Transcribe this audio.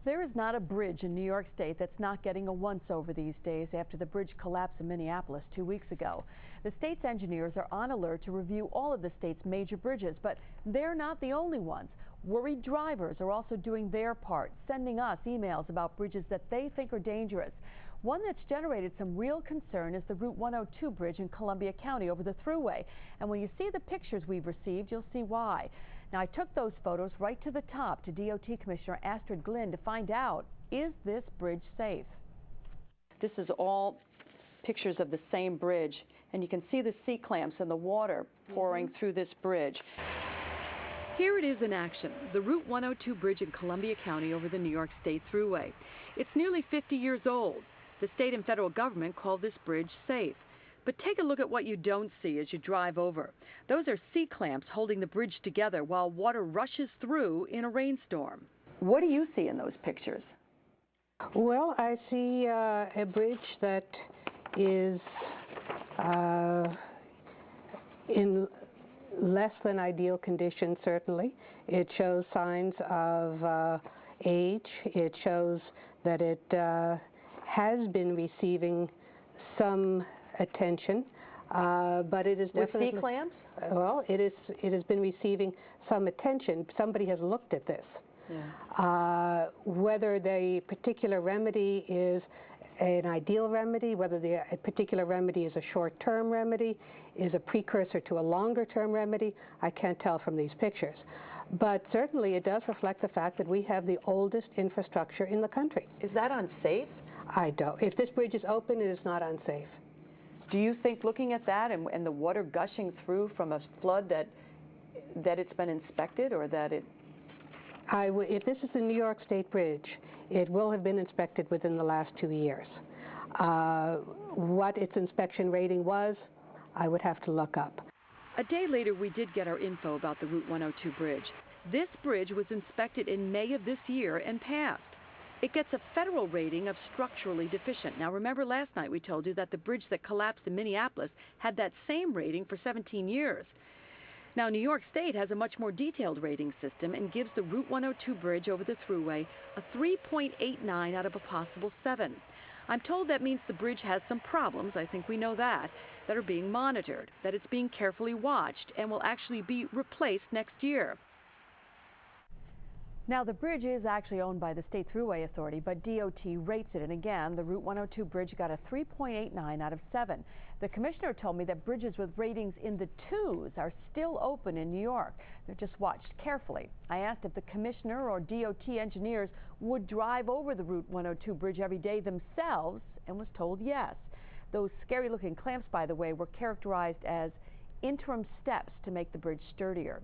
There is not a bridge in New York State that's not getting a once-over these days after the bridge collapsed in Minneapolis 2 weeks ago. The state's engineers are on alert to review all of the state's major bridges, but they're not the only ones. Worried drivers are also doing their part, sending us emails about bridges that they think are dangerous. One that's generated some real concern is the Route 102 bridge in Columbia County over the Thruway. And when you see the pictures we've received, you'll see why. Now, I took those photos right to the top to DOT Commissioner Astrid Glynn to find out, is this bridge safe? This is all pictures of the same bridge, and you can see the C-clamps and the water pouring through this bridge. Here it is in action, the Route 102 bridge in Columbia County over the New York State Thruway. It's nearly 50 years old. The state and federal government call this bridge safe. But take a look at what you don't see as you drive over. Those are C-clamps holding the bridge together while water rushes through in a rainstorm. What do you see in those pictures? Well, I see a bridge that is in less than ideal condition, certainly. It shows signs of age. It shows that it has been receiving some attention, but it is definitely... With C-clamps? Well, it has been receiving some attention. Somebody has looked at this. Yeah. Whether the particular remedy is an ideal remedy, whether the particular remedy is a short-term remedy, is a precursor to a longer-term remedy, I can't tell from these pictures. But certainly it does reflect the fact that we have the oldest infrastructure in the country. Is that unsafe? I don't. If this bridge is open, it is not unsafe. Do you think, looking at that and the water gushing through from a flood, that it's been inspected, or that it... If this is the New York State Bridge, it will have been inspected within the last 2 years. What its inspection rating was, I would have to look up. A day later, we did get our info about the Route 102 bridge. This bridge was inspected in May of this year and passed. It gets a federal rating of structurally deficient. Now, remember last night we told you that the bridge that collapsed in Minneapolis had that same rating for 17 years. Now, New York State has a much more detailed rating system and gives the Route 102 bridge over the Thruway a 3.89 out of a possible 7. I'm told that means the bridge has some problems, I think we know that are being monitored, that it's being carefully watched, and will actually be replaced next year. Now, the bridge is actually owned by the State Thruway Authority, but DOT rates it, and again, the Route 102 bridge got a 3.89 out of 7. The commissioner told me that bridges with ratings in the 2s are still open in New York. They're just watched carefully. I asked if the commissioner or DOT engineers would drive over the Route 102 bridge every day themselves, and was told yes. Those scary-looking clamps, by the way, were characterized as interim steps to make the bridge sturdier.